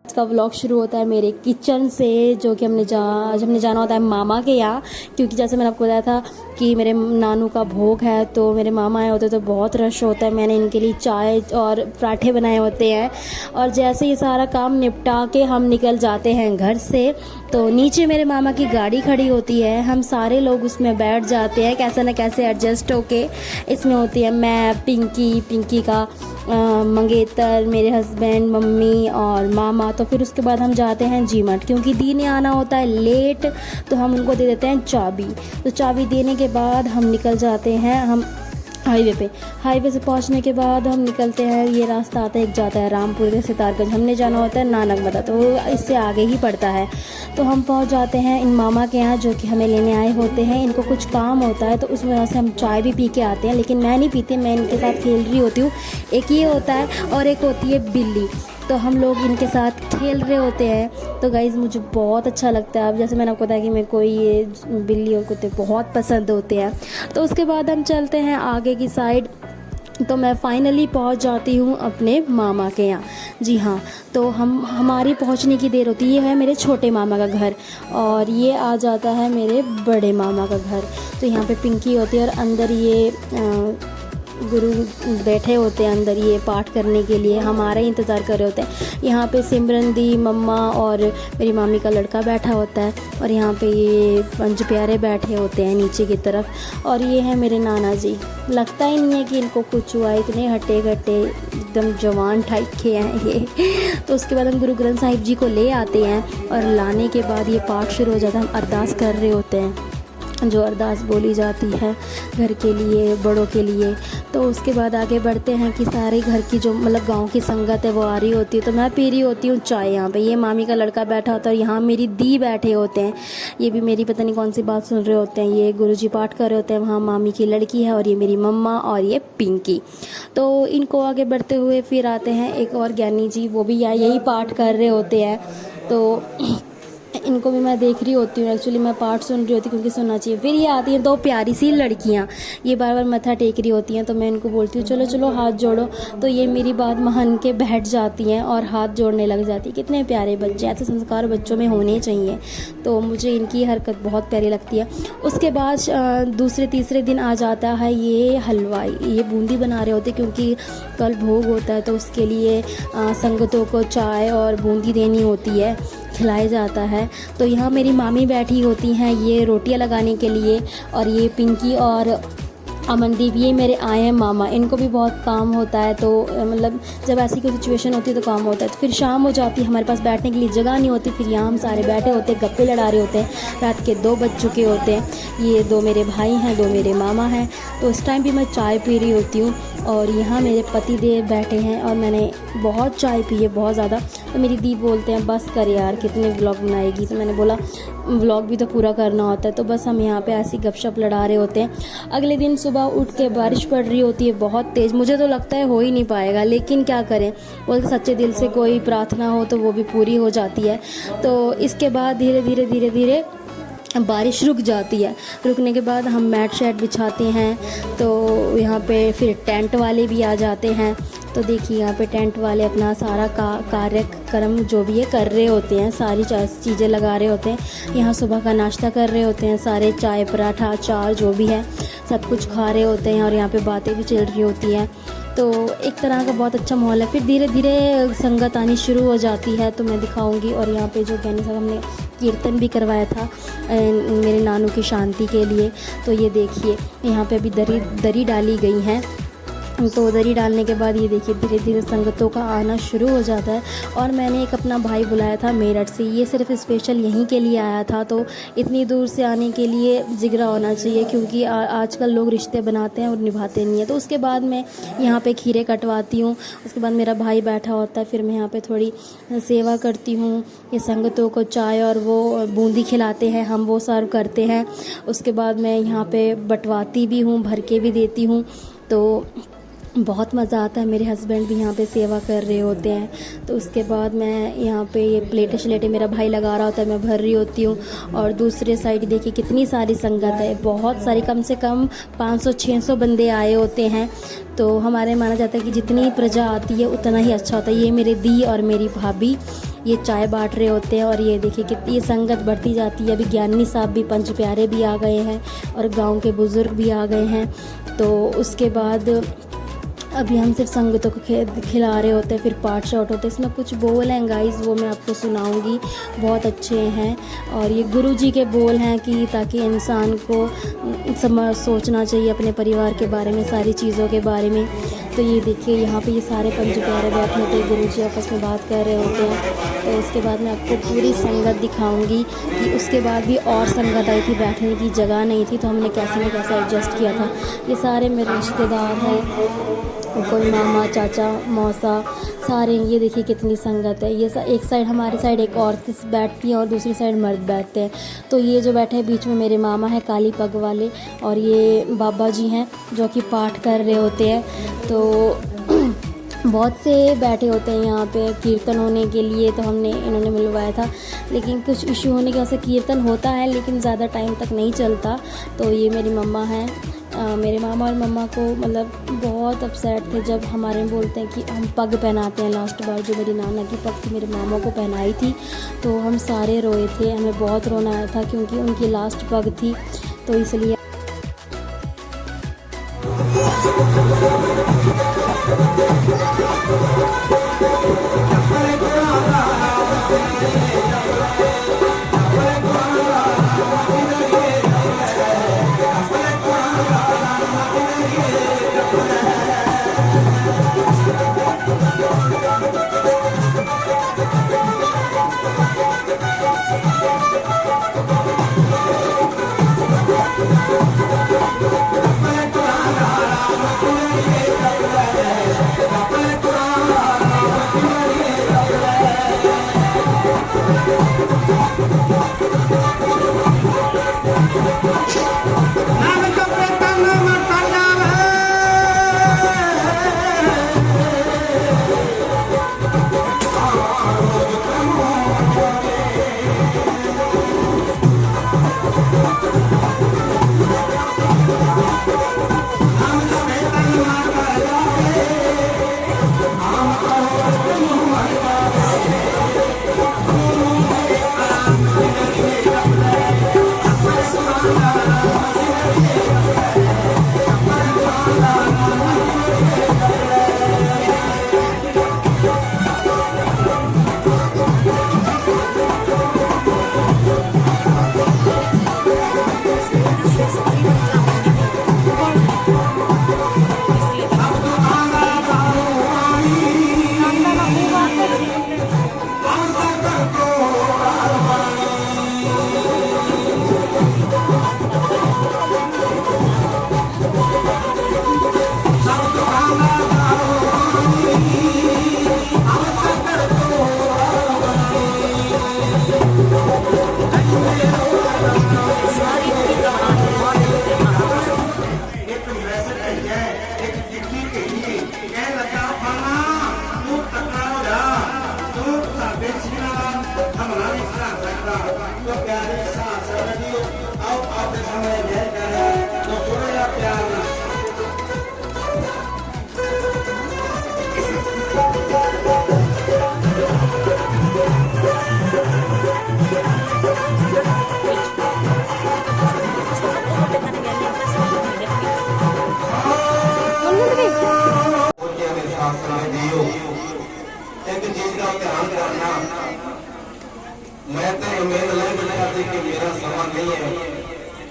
का व्लॉग शुरू होता है मेरे किचन से, जो कि आज हमने जाना होता है मामा के यहाँ, क्योंकि जैसे मैंने आपको बताया था कि मेरे नानू का भोग है, तो मेरे मामा आए होते तो बहुत रश होता है। मैंने इनके लिए चाय और पराठे बनाए होते हैं, और जैसे ये सारा काम निपटा के हम निकल जाते हैं घर से, तो नीचे मेरे मामा की गाड़ी खड़ी होती है, हम सारे लोग उसमें बैठ जाते हैं कैसे न कैसे एडजस्ट होके। इसमें होती है मैं, पिंकी का मंगेतर, मेरे हस्बैंड, मम्मी और मामा। तो फिर उसके बाद हम जाते हैं जीमट, क्योंकि दी ने आना होता है लेट, तो हम उनको दे देते हैं चाबी। तो चाबी देने के बाद हम निकल जाते हैं हम हाईवे से पहुंचने के बाद हम निकलते हैं। ये रास्ता आता है, एक जाता है रामपुर से सितारगंज, हमने जाना होता है नानकमता, तो इससे आगे ही पड़ता है। तो हम पहुंच जाते हैं इन मामा के यहाँ, जो कि हमें लेने आए होते हैं। इनको कुछ काम होता है, तो उस वजह से हम चाय भी पी के आते हैं, लेकिन मैं नहीं पीती, मैं इनके साथ खेल रही होती हूँ। एक ये होता है और एक होती है बिल्ली, तो हम लोग इनके साथ खेल रहे होते हैं। तो गाइज़ मुझे बहुत अच्छा लगता है। अब जैसे मैंने आपको बताया कि मेरे को ये बिल्ली और कुत्ते बहुत पसंद होते हैं। तो उसके बाद हम चलते हैं आगे की साइड, तो मैं फाइनली पहुंच जाती हूं अपने मामा के यहाँ। जी हाँ, तो हमारी पहुंचने की देर होती है। ये है मेरे छोटे मामा का घर, और ये आ जाता है मेरे बड़े मामा का घर। तो यहाँ पे पिंकी होती है, और अंदर ये गुरु बैठे होते हैं अंदर ये पाठ करने के लिए, हमारा ही इंतज़ार कर रहे होते हैं। यहाँ पे सिमरन दी, मम्मा और मेरी मामी का लड़का बैठा होता है, और यहाँ पे ये पंच प्यारे बैठे होते हैं नीचे की तरफ। और ये है मेरे नाना जी, लगता ही नहीं है कि इनको कुछ हुआ, इतने हट्टे घट्टे एकदम जवान टाइप के हैं ये। तो उसके बाद हम गुरु ग्रंथ साहिब जी को ले आते हैं, और लाने के बाद ये पाठ शुरू हो जाता है। हम अरदास कर रहे होते हैं, जो अरदास बोली जाती है घर के लिए, बड़ों के लिए। तो उसके बाद आगे बढ़ते हैं कि सारे घर की जो मतलब गांव की संगत है वो आ रही होती है। तो मैं पी रही होती हूँ चाय। यहाँ पे ये मामी का लड़का बैठा होता है, और यहाँ मेरी दी बैठे होते हैं, ये भी मेरी पता नहीं कौन सी बात सुन रहे होते हैं। ये गुरुजी पाठ कर रहे होते हैं, वहाँ मामी की लड़की है, और ये मेरी मम्मा और ये पिंकी। तो इनको आगे बढ़ते हुए फिर आते हैं एक और ज्ञानी जी, वो भी यही पाठ कर रहे होते हैं। तो इनको भी मैं देख रही होती हूँ, एक्चुअली मैं पाठ सुन रही होती हूँ क्योंकि सुनना चाहिए। फिर ये आती हैं दो प्यारी सी लड़कियाँ, ये बार बार मत्था टेक रही होती हैं, तो मैं इनको बोलती हूँ चलो चलो हाथ जोड़ो। तो ये मेरी बात मान के बैठ जाती हैं और हाथ जोड़ने लग जाती है। कितने प्यारे बच्चे, ऐसे संस्कार बच्चों में होने चाहिए। तो मुझे इनकी हरकत बहुत प्यारी लगती है। उसके बाद दूसरे तीसरे दिन आ जाता है ये हलवाई, ये बूंदी बना रहे होते, क्योंकि कल भोग होता है, तो उसके लिए संगतों को चाय और बूंदी देनी होती है, खिलाया जाता है। तो यहाँ मेरी मामी बैठी होती हैं ये रोटियां लगाने के लिए, और ये पिंकी और अमनदीप ये मेरे आए हैं मामा, इनको भी बहुत काम होता है। तो मतलब जब ऐसी कोई सिचुएशन होती है तो काम होता है। तो फिर शाम हो जाती है, हमारे पास बैठने के लिए जगह नहीं होती, फिर यहाँ हम सारे बैठे होते हैं, गप्पे लड़ा रहे होते हैं। रात के 2 बज चुके होते हैं। ये 2 मेरे भाई हैं, 2 मेरे मामा हैं। तो इस टाइम भी मैं चाय पी रही होती हूँ, और यहाँ मेरे पति देव बैठे हैं, और मैंने बहुत चाय पी है, बहुत ज़्यादा। तो मेरी दी बोलते हैं बस कर यार, कितने व्लॉग बनाएगी। तो मैंने बोला व्लॉग भी तो पूरा करना होता है। तो बस हम यहाँ पे ऐसी गपशप लड़ा रहे होते हैं। अगले दिन सुबह उठ के बारिश पड़ रही होती है बहुत तेज़, मुझे तो लगता है हो ही नहीं पाएगा, लेकिन क्या करें, बोलते सच्चे दिल से कोई प्रार्थना हो तो वो भी पूरी हो जाती है। तो इसके बाद धीरे धीरे बारिश रुक जाती है। रुकने के बाद हम मैट शैट बिछाते हैं। तो यहाँ पे फिर टेंट वाले भी आ जाते हैं। तो देखिए यहाँ पे टेंट वाले अपना सारा कार्यक्रम जो भी है कर रहे होते हैं, सारी चीज़ें लगा रहे होते हैं। यहाँ सुबह का नाश्ता कर रहे होते हैं सारे, चाय पराठा अचार जो भी है सब कुछ खा रहे होते हैं, और यहाँ पे बातें भी चल रही होती हैं। तो एक तरह का बहुत अच्छा माहौल है। फिर धीरे धीरे संगत आनी शुरू हो जाती है, तो मैं दिखाऊंगी। और यहाँ पे जो ज्ञानी साहब हमने कीर्तन भी करवाया था मेरे नानू की शांति के लिए। तो ये देखिए यहाँ पे अभी दरी डाली गई है। तो दरी डालने के बाद ये देखिए धीरे धीरे संगतों का आना शुरू हो जाता है। और मैंने एक अपना भाई बुलाया था मेरठ से, ये सिर्फ स्पेशल यहीं के लिए आया था। तो इतनी दूर से आने के लिए जिगरा होना चाहिए, क्योंकि आजकल लोग रिश्ते बनाते हैं और निभाते नहीं हैं। तो उसके बाद मैं यहाँ पे खीरे कटवाती हूँ, उसके बाद मेरा भाई बैठा होता है, फिर मैं यहाँ पे थोड़ी सेवा करती हूँ। ये संगतों को चाय और वो बूंदी खिलाते हैं, हम वो सर्व करते हैं। उसके बाद मैं यहाँ पे बंटवाती भी हूँ, भर के भी देती हूँ। तो बहुत मज़ा आता है। मेरे हस्बैंड भी यहाँ पे सेवा कर रहे होते हैं। तो उसके बाद मैं यहाँ पे ये प्लेटें शलेटें मेरा भाई लगा रहा होता है, मैं भर रही होती हूँ। और दूसरे साइड देखिए कितनी सारी संगत है, बहुत सारी, कम से कम 500-600 बंदे आए होते हैं। तो हमारे माना जाता है कि जितनी प्रजा आती है उतना ही अच्छा होता है। ये मेरे दी और मेरी भाभी ये चाय बांट रहे होते हैं। और ये देखिए कितनी संगत बढ़ती जाती है। अभी ज्ञानी साहब भी, पंच प्यारे भी आ गए हैं और गाँव के बुज़ुर्ग भी आ गए हैं। तो उसके बाद अभी हम सिर्फ संगतों को खिला रहे होते हैं, फिर पाठ शाट होते हैं। इसमें कुछ बोल हैं गाइस, वो मैं आपको सुनाऊंगी, बहुत अच्छे हैं। और ये गुरु जी के बोल हैं कि ताकि इंसान को सोचना चाहिए अपने परिवार के बारे में, सारी चीज़ों के बारे में। तो ये देखिए यहाँ पे ये सारे पंच प्यारे बैठे होते हैं, गुरु जी आपस में बात कर रहे होते हैं। तो उसके बाद मैं आपको पूरी संगत दिखाऊंगी कि उसके बाद भी और संगत आई थी, बैठने की जगह नहीं थी, तो हमने कैसे न कैसे एडजस्ट किया था। ये सारे मेरे रिश्तेदार हैं, कोई मामा, चाचा, मौसा, सारे। ये देखिए कितनी संगत है। ये एक साइड, हमारी साइड एक औरत बैठती है और दूसरी साइड मर्द बैठते हैं। तो ये जो बैठे हैं बीच में मेरे मामा हैं काली पग वाले, और ये बाबा जी हैं जो कि पाठ कर रहे होते हैं। तो बहुत से बैठे होते हैं यहाँ पे कीर्तन होने के लिए। तो इन्होंने मिलवाया था, लेकिन कुछ इशू होने की वजह से कीर्तन होता है लेकिन ज़्यादा टाइम तक नहीं चलता। तो ये मेरी मम्मा हैं। मेरे मामा और मम्मा को मतलब बहुत अपसेट थे जब हमारे में बोलते हैं कि हम पग पहनाते हैं। लास्ट बार जो मेरी नाना की पग थी मेरे मामा को पहनाई थी, तो हम सारे रोए थे, हमें बहुत रोना आया था क्योंकि उनकी लास्ट पग थी। तो इसलिए मैं तो उम्मीद नहीं बनाती कि मेरा समा नहीं है।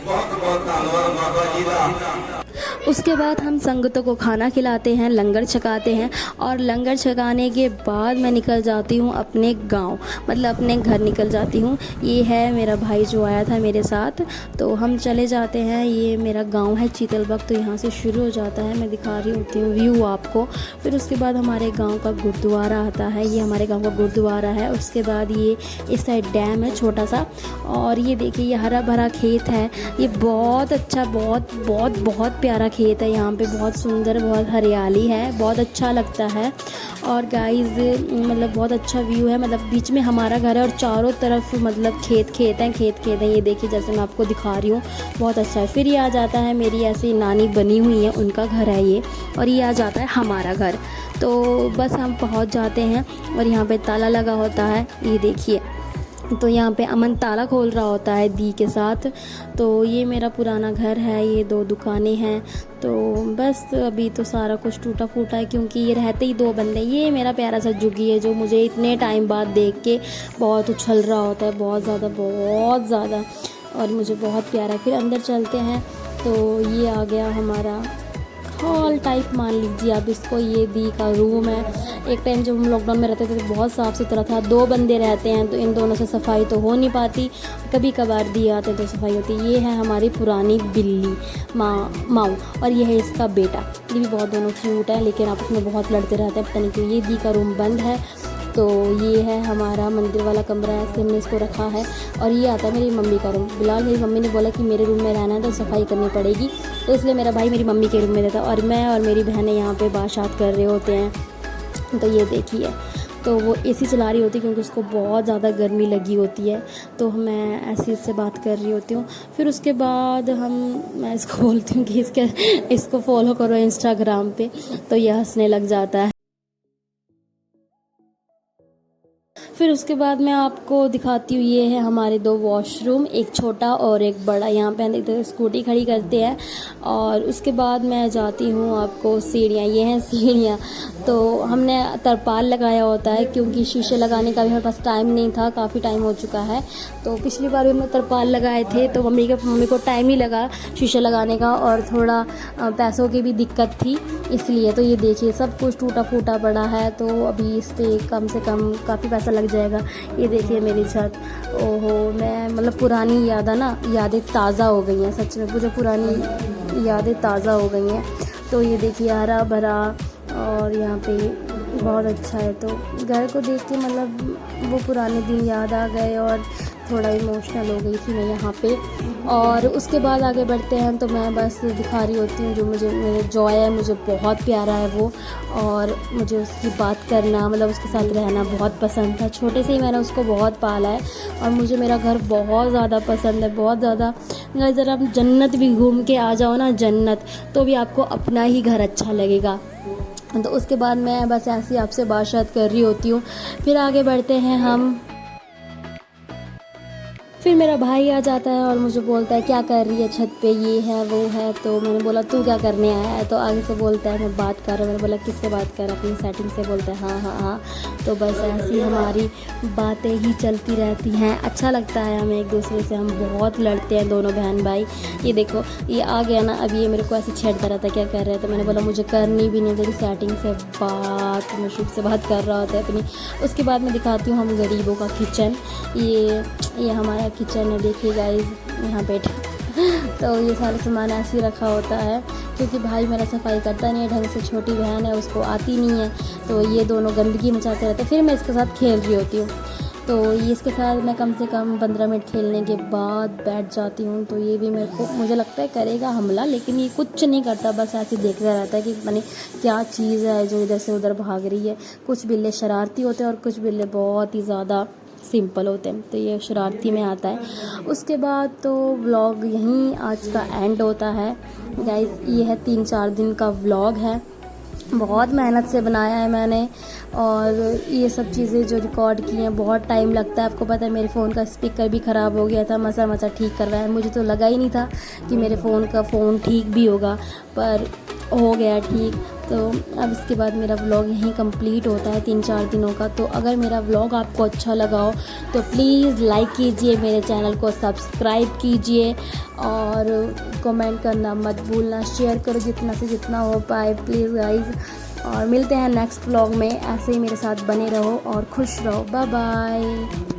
बहुत बहुत धन्यवाद बाबा जी का। उसके बाद हम संगतों को खाना खिलाते हैं, लंगर छकाते हैं। और लंगर छकाने के बाद मैं निकल जाती हूँ अपने गांव, मतलब अपने घर निकल जाती हूँ। ये है मेरा भाई जो आया था मेरे साथ, तो हम चले जाते हैं। ये मेरा गांव है चीतलबग, तो यहाँ से शुरू हो जाता है। मैं दिखा रही होती हूँ व्यू आपको। फिर उसके बाद हमारे गाँव का गुरुद्वारा आता है, ये हमारे गाँव का गुरुद्वारा है। उसके बाद ये इस साइड डैम है छोटा सा, और ये देखिए ये हरा भरा खेत है। ये बहुत अच्छा, बहुत बहुत बहुत प्यारा खेत है यहाँ पे, बहुत सुंदर, बहुत हरियाली है, बहुत अच्छा लगता है। और गाइस मतलब बहुत अच्छा व्यू है, मतलब बीच में हमारा घर है और चारों तरफ मतलब खेत हैं। ये देखिए जैसे मैं आपको दिखा रही हूँ, बहुत अच्छा है। फिर ये आ जाता है, मेरी ऐसी नानी बनी हुई है, उनका घर है ये, और ये आ जाता है हमारा घर। तो बस हम पहुँच जाते हैं और यहाँ पे ताला लगा होता है, ये देखिए। तो यहाँ पे अमन ताला खोल रहा होता है दी के साथ। तो ये मेरा पुराना घर है, ये 2 दुकानें हैं। तो बस अभी तो सारा कुछ टूटा फूटा है, क्योंकि ये रहते ही 2 बंदे। ये मेरा प्यारा सा जुगी है जो मुझे इतने टाइम बाद देख के बहुत उछल रहा होता है, बहुत ज़्यादा, और मुझे बहुत प्यारा है। फिर अंदर चलते हैं, तो ये आ गया हमारा हॉल टाइप मान लीजिए आप इसको। ये दी का रूम है। एक टाइम जब हम लॉकडाउन में रहते थे तो बहुत साफ़ सुथरा था। 2 बंदे रहते हैं तो इन दोनों से सफाई तो हो नहीं पाती, कभी कभार दी आते तो सफाई होती। ये है हमारी पुरानी बिल्ली माऊ, और ये है इसका बेटा। ये भी बहुत दोनों क्यूट है, लेकिन आपस में बहुत लड़ते रहते हैं, पता नहीं क्यों। ये दी का रूम बंद है। तो ये है हमारा मंदिर वाला कमरा, ऐसे हमने इसको रखा है। और ये आता है मेरी मम्मी का रूम। फिलहाल मेरी मम्मी ने बोला कि मेरे रूम में रहना है तो सफाई करनी पड़ेगी, तो इसलिए मेरा भाई मेरी मम्मी के रूम में रहता है, और मैं और मेरी बहनें यहाँ पे बात कर रहे होते हैं। तो ये देखिए, तो वो एसी चला रही होती है क्योंकि उसको बहुत ज़्यादा गर्मी लगी होती है, तो मैं ऐसे इससे बात कर रही होती हूँ। फिर उसके बाद मैं इसको बोलती हूँ कि इसको फॉलो करो इंस्टाग्राम पे, तो ये हंसने लग जाता है। फिर उसके बाद मैं आपको दिखाती हूँ, ये है हमारे 2 वॉशरूम, एक छोटा और एक बड़ा। यहाँ पे हम देखते स्कूटी खड़ी करते हैं। और उसके बाद मैं जाती हूँ आपको सीढ़ियाँ, ये हैं सीढ़ियाँ। तो हमने तरपाल लगाया होता है क्योंकि शीशे लगाने का भी हमारे पास टाइम नहीं था, काफ़ी टाइम हो चुका है। तो पिछली बार भी हमने तरपाल लगाए थे, तो मम्मी को टाइम ही लगा शीशे लगाने का, और थोड़ा पैसों की भी दिक्कत थी इसलिए। तो ये देखिए सब कुछ टूटा फूटा पड़ा है, तो अभी इस पर कम से कम काफ़ी पैसा लग जाएगा। ये देखिए मेरी छत, ओहो, मैं मतलब पुरानी यादें ताज़ा हो गई हैं, सच में मुझे पुरानी यादें ताज़ा हो गई हैं। तो ये देखिए हरा भरा, और यहाँ पे बहुत अच्छा है। तो घर को देख के मतलब वो पुराने दिन याद आ गए और थोड़ा इमोशनल हो गई थी मैं यहाँ पे। और उसके बाद आगे बढ़ते हैं, तो मैं बस दिखा रही होती हूँ जो मेरे जॉय है, मुझे बहुत प्यारा है वो, और मुझे उसकी बात करना मतलब उसके साथ रहना बहुत पसंद था। छोटे से ही मैंने उसको बहुत पाला है, और मुझे मेरा घर बहुत ज़्यादा पसंद है, बहुत ज़्यादा। अगर आप जन्नत भी घूम के आ जाओ ना, जन्नत, तो भी आपको अपना ही घर अच्छा लगेगा। तो उसके बाद मैं बस ऐसे ही आपसे बात कर रही होती हूँ। फिर आगे बढ़ते हैं हम। फिर मेरा भाई आ जाता है और मुझे बोलता है क्या कर रही है छत पे, ये है वो है। तो मैंने बोला तू क्या करने आया है, तो आगे से बोलता है मैं बात कर रहा हूँ। मैंने बोला किससे बात कर, अपनी सेटिंग से। बोलता है हाँ। तो बस ऐसी हमारी बातें ही चलती रहती हैं। अच्छा लगता है हमें एक दूसरे से, हम बहुत लड़ते हैं दोनों बहन भाई। ये देखो ये आ गया ना, अभी ये मेरे को ऐसे छेड़ता रहता है क्या कर रहे हैं, तो मैंने बोला मुझे करनी भी नहीं, तेरी सेटिंग से बात, मैं शुभ से बात कर रहा होता है अपनी। उसके बाद मैं दिखाती हूँ हम गरीबों का किचन। ये हमारा किचन है, देखिए गाइस यहाँ पे। तो ये सारा सामान ऐसे ही रखा होता है क्योंकि भाई मेरा सफाई करता नहीं है ढंग से, छोटी बहन है उसको आती नहीं है, तो ये दोनों गंदगी मचाते रहते हैं। फिर मैं इसके साथ खेल रही होती हूँ, तो ये इसके साथ मैं कम से कम 15 मिनट खेलने के बाद बैठ जाती हूँ। तो ये भी मुझे लगता है करेगा हमला, लेकिन ये कुछ नहीं करता, बस ऐसे देखता रहता है कि मैंने क्या चीज़ है जो इधर से उधर भाग रही है। कुछ बिल्ले शरारती होते हैं और कुछ बिल्ले बहुत ही ज़्यादा सिंपल होते हैं, तो ये शरारती में आता है। उसके बाद तो व्लॉग यहीं आज का एंड होता है गाइस। ये है 3-4 दिन का व्लॉग है, बहुत मेहनत से बनाया है मैंने, और ये सब चीज़ें जो रिकॉर्ड की हैं बहुत टाइम लगता है। आपको पता है मेरे फ़ोन का स्पीकर भी ख़राब हो गया था, मसा ठीक करवाया। मुझे तो लगा ही नहीं था कि मेरे फ़ोन ठीक भी होगा, पर हो गया ठीक। तो अब इसके बाद मेरा व्लॉग यहीं कंप्लीट होता है 3-4 दिनों का। तो अगर मेरा व्लॉग आपको अच्छा लगा हो तो प्लीज़ लाइक कीजिए, मेरे चैनल को सब्सक्राइब कीजिए, और कमेंट करना मत भूलना, शेयर करो जितना से जितना हो पाए प्लीज़ गाइज़। और मिलते हैं नेक्स्ट व्लॉग में, ऐसे ही मेरे साथ बने रहो और खुश रहो। Bye bye.